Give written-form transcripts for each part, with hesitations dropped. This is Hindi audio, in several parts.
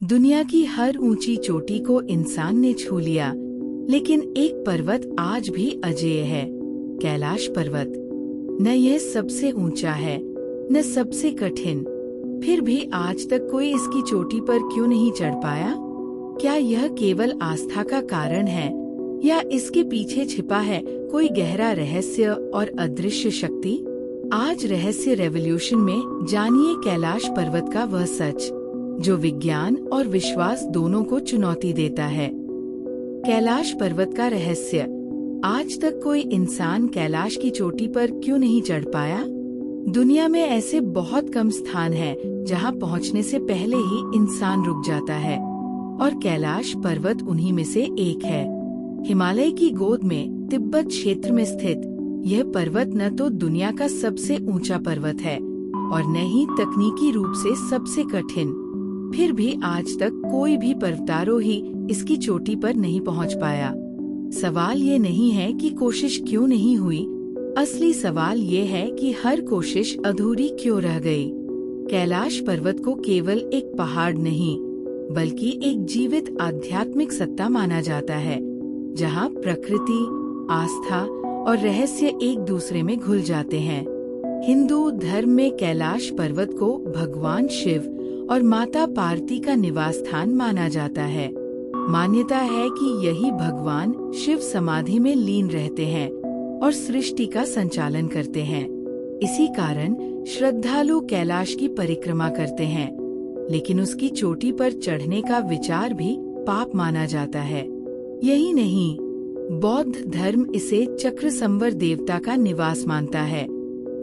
दुनिया की हर ऊंची चोटी को इंसान ने छू लिया, लेकिन एक पर्वत आज भी अजेय है, कैलाश पर्वत। न यह सबसे ऊंचा है, न सबसे कठिन, फिर भी आज तक कोई इसकी चोटी पर क्यों नहीं चढ़ पाया? क्या यह केवल आस्था का कारण है, या इसके पीछे छिपा है कोई गहरा रहस्य और अदृश्य शक्ति? आज रहस्य रेवोल्यूशन में जानिए कैलाश पर्वत का वह सच जो विज्ञान और विश्वास दोनों को चुनौती देता है। कैलाश पर्वत का रहस्य। आज तक कोई इंसान कैलाश की चोटी पर क्यों नहीं चढ़ पाया? दुनिया में ऐसे बहुत कम स्थान हैं जहां पहुंचने से पहले ही इंसान रुक जाता है, और कैलाश पर्वत उन्हीं में से एक है। हिमालय की गोद में तिब्बत क्षेत्र में स्थित यह पर्वत न तो दुनिया का सबसे ऊंचा पर्वत है और न ही तकनीकी रूप से सबसे कठिन, फिर भी आज तक कोई भी पर्वतारोही इसकी चोटी पर नहीं पहुंच पाया। सवाल ये नहीं है कि कोशिश क्यों नहीं हुई, असली सवाल ये है कि हर कोशिश अधूरी क्यों रह गई। कैलाश पर्वत को केवल एक पहाड़ नहीं, बल्कि एक जीवित आध्यात्मिक सत्ता माना जाता है, जहां प्रकृति, आस्था और रहस्य एक दूसरे में घुल जाते हैं। हिंदू धर्म में कैलाश पर्वत को भगवान शिव और माता पार्वती का निवास स्थान माना जाता है। मान्यता है कि यही भगवान शिव समाधि में लीन रहते हैं और सृष्टि का संचालन करते हैं। इसी कारण श्रद्धालु कैलाश की परिक्रमा करते हैं, लेकिन उसकी चोटी पर चढ़ने का विचार भी पाप माना जाता है। यही नहीं, बौद्ध धर्म इसे चक्रसंवर देवता का निवास मानता है।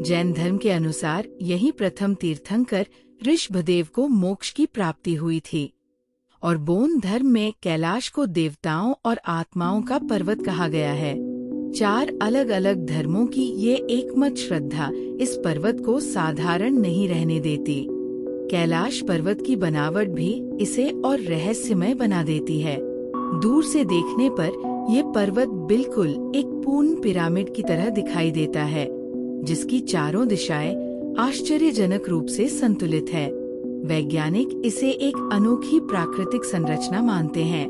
जैन धर्म के अनुसार यही प्रथम तीर्थंकर ऋषभदेव को मोक्ष की प्राप्ति हुई थी, और बौद्ध धर्म में कैलाश को देवताओं और आत्माओं का पर्वत कहा गया है। 4 अलग अलग धर्मों की ये एकमत श्रद्धा इस पर्वत को साधारण नहीं रहने देती। कैलाश पर्वत की बनावट भी इसे और रहस्यमय बना देती है। दूर से देखने पर ये पर्वत बिल्कुल एक पूर्ण पिरामिड की तरह दिखाई देता है, जिसकी चारों दिशाएं आश्चर्यजनक रूप से संतुलित है। वैज्ञानिक इसे एक अनोखी प्राकृतिक संरचना मानते हैं,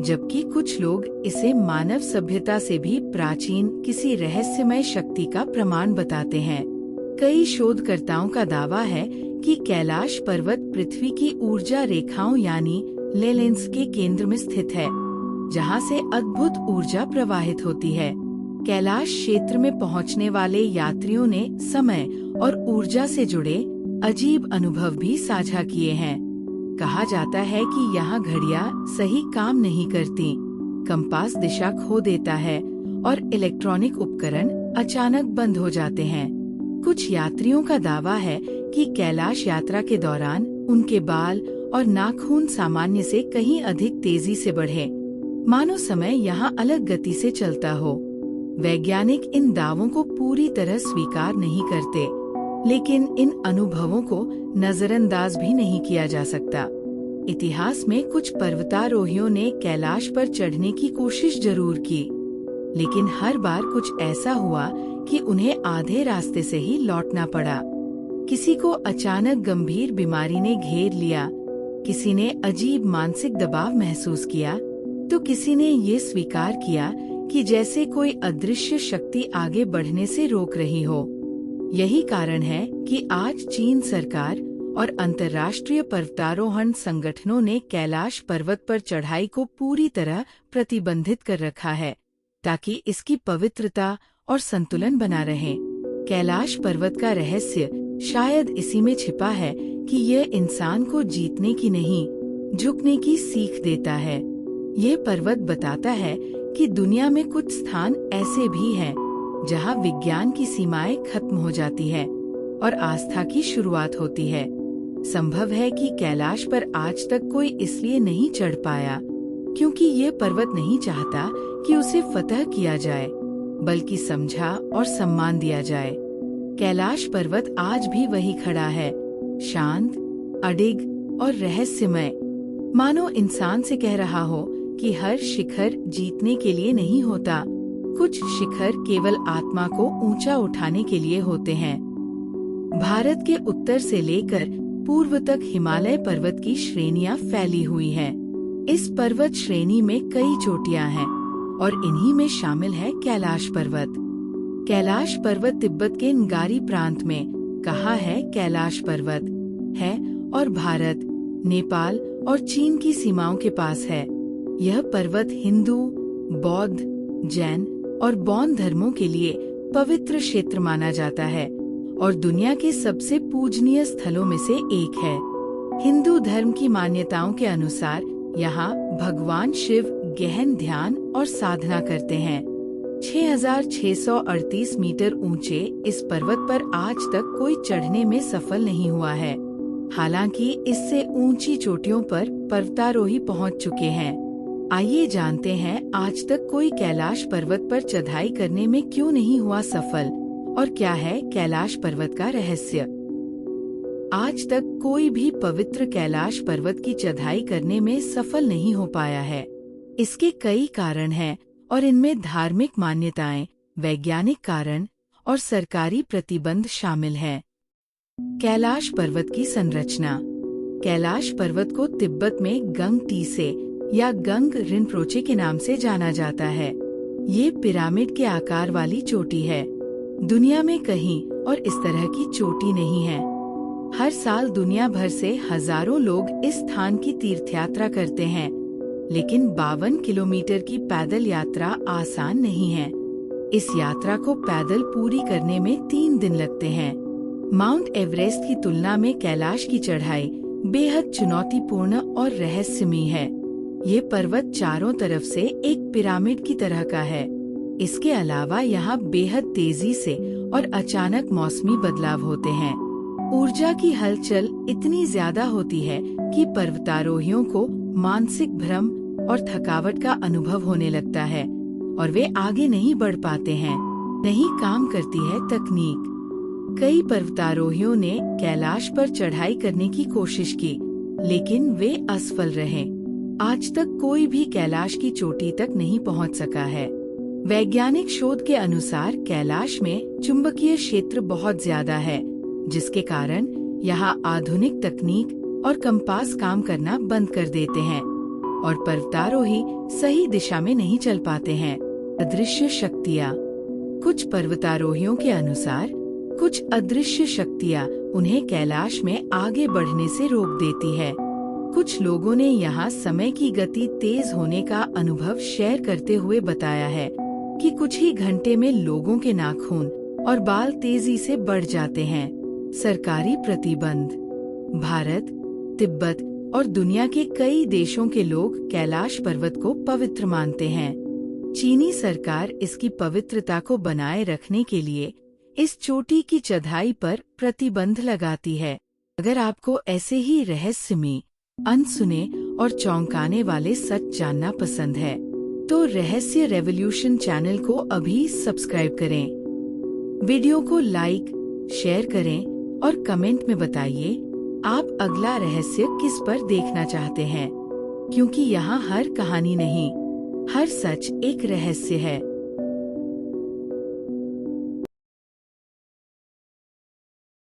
जबकि कुछ लोग इसे मानव सभ्यता से भी प्राचीन किसी रहस्यमय शक्ति का प्रमाण बताते हैं। कई शोधकर्ताओं का दावा है कि कैलाश पर्वत पृथ्वी की ऊर्जा रेखाओं यानी लेलेंस के केंद्र में स्थित है, जहां से अद्भुत ऊर्जा प्रवाहित होती है। कैलाश क्षेत्र में पहुंचने वाले यात्रियों ने समय और ऊर्जा से जुड़े अजीब अनुभव भी साझा किए हैं। कहा जाता है कि यहाँ घड़ियां सही काम नहीं करती, कंपास दिशा खो देता है और इलेक्ट्रॉनिक उपकरण अचानक बंद हो जाते हैं। कुछ यात्रियों का दावा है कि कैलाश यात्रा के दौरान उनके बाल और नाखून सामान्य से कहीं अधिक तेजी से बढ़े, मानो समय यहाँ अलग गति से चलता हो। वैज्ञानिक इन दावों को पूरी तरह स्वीकार नहीं करते, लेकिन इन अनुभवों को नजरअंदाज भी नहीं किया जा सकता। इतिहास में कुछ पर्वतारोहियों ने कैलाश पर चढ़ने की कोशिश जरूर की, लेकिन हर बार कुछ ऐसा हुआ कि उन्हें आधे रास्ते से ही लौटना पड़ा। किसी को अचानक गंभीर बीमारी ने घेर लिया, किसी ने अजीब मानसिक दबाव महसूस किया, तो किसी ने ये स्वीकार किया कि जैसे कोई अदृश्य शक्ति आगे बढ़ने से रोक रही हो। यही कारण है कि आज चीन सरकार और अंतर्राष्ट्रीय पर्वतारोहण संगठनों ने कैलाश पर्वत पर चढ़ाई को पूरी तरह प्रतिबंधित कर रखा है, ताकि इसकी पवित्रता और संतुलन बना रहे। कैलाश पर्वत का रहस्य शायद इसी में छिपा है कि यह इंसान को जीतने की नहीं, झुकने की सीख देता है। ये पर्वत बताता है कि दुनिया में कुछ स्थान ऐसे भी हैं जहां विज्ञान की सीमाएं खत्म हो जाती है और आस्था की शुरुआत होती है। संभव है कि कैलाश पर आज तक कोई इसलिए नहीं चढ़ पाया क्योंकि ये पर्वत नहीं चाहता कि उसे फतह किया जाए, बल्कि समझा और सम्मान दिया जाए। कैलाश पर्वत आज भी वही खड़ा है, शांत, अडिग और रहस्यमय, मानो इंसान से कह रहा हो कि हर शिखर जीतने के लिए नहीं होता, कुछ शिखर केवल आत्मा को ऊंचा उठाने के लिए होते हैं। भारत के उत्तर से लेकर पूर्व तक हिमालय पर्वत की श्रेणियां फैली हुई हैं। इस पर्वत श्रेणी में कई चोटियां हैं और इन्हीं में शामिल है कैलाश पर्वत। कैलाश पर्वत तिब्बत के नगारी प्रांत में कहाँ है कैलाश पर्वत है और भारत, नेपाल और चीन की सीमाओं के पास है। यह पर्वत हिंदू, बौद्ध, जैन और बौद्ध धर्मों के लिए पवित्र क्षेत्र माना जाता है और दुनिया के सबसे पूजनीय स्थलों में से एक है। हिंदू धर्म की मान्यताओं के अनुसार यहाँ भगवान शिव गहन ध्यान और साधना करते हैं। 6,638 मीटर ऊंचे इस पर्वत पर आज तक कोई चढ़ने में सफल नहीं हुआ है। हालांकि इससे ऊंची चोटियों पर पर्वतारोही पहुंच चुके हैं। आइए जानते हैं आज तक कोई कैलाश पर्वत पर चढ़ाई करने में क्यों नहीं हुआ सफल और क्या है कैलाश पर्वत का रहस्य। आज तक कोई भी पवित्र कैलाश पर्वत की चढ़ाई करने में सफल नहीं हो पाया है। इसके कई कारण हैं और इनमें धार्मिक मान्यताएं, वैज्ञानिक कारण और सरकारी प्रतिबंध शामिल हैं। कैलाश पर्वत की संरचना। कैलाश पर्वत को तिब्बत में गंग टीसे या गंग रिनपोचे के नाम से जाना जाता है। ये पिरामिड के आकार वाली चोटी है। दुनिया में कहीं और इस तरह की चोटी नहीं है। हर साल दुनिया भर से हजारों लोग इस स्थान की तीर्थ यात्रा करते हैं, लेकिन 52 किलोमीटर की पैदल यात्रा आसान नहीं है। इस यात्रा को पैदल पूरी करने में 3 दिन लगते हैं। माउंट एवरेस्ट की तुलना में कैलाश की चढ़ाई बेहद चुनौतीपूर्ण और रहस्यमयी है। ये पर्वत चारों तरफ से एक पिरामिड की तरह का है। इसके अलावा यहाँ बेहद तेजी से और अचानक मौसमी बदलाव होते हैं। ऊर्जा की हलचल इतनी ज्यादा होती है कि पर्वतारोहियों को मानसिक भ्रम और थकावट का अनुभव होने लगता है और वे आगे नहीं बढ़ पाते हैं। नहीं काम करती है तकनीक। कई पर्वतारोहियों ने कैलाश पर चढ़ाई करने की कोशिश की, लेकिन वे असफल रहे। आज तक कोई भी कैलाश की चोटी तक नहीं पहुंच सका है। वैज्ञानिक शोध के अनुसार कैलाश में चुंबकीय क्षेत्र बहुत ज्यादा है, जिसके कारण यहाँ आधुनिक तकनीक और कंपास काम करना बंद कर देते हैं और पर्वतारोही सही दिशा में नहीं चल पाते हैं। अदृश्य शक्तियाँ। कुछ पर्वतारोहियों के अनुसार कुछ अदृश्य शक्तियाँ उन्हें कैलाश में आगे बढ़ने से रोक देती है। कुछ लोगों ने यहाँ समय की गति तेज होने का अनुभव शेयर करते हुए बताया है कि कुछ ही घंटे में लोगों के नाखून और बाल तेजी से बढ़ जाते हैं। सरकारी प्रतिबंध। भारत, तिब्बत और दुनिया के कई देशों के लोग कैलाश पर्वत को पवित्र मानते हैं। चीनी सरकार इसकी पवित्रता को बनाए रखने के लिए इस चोटी की चढ़ाई पर प्रतिबंध लगाती है। अगर आपको ऐसे ही रहस्यमयी, अनसुने और चौंकाने वाले सच जानना पसंद है, तो रहस्य रेवोल्यूशन चैनल को अभी सब्सक्राइब करें। वीडियो को लाइक, शेयर करें और कमेंट में बताइए आप अगला रहस्य किस पर देखना चाहते हैं, क्योंकि यहाँ हर कहानी नहीं, हर सच एक रहस्य है।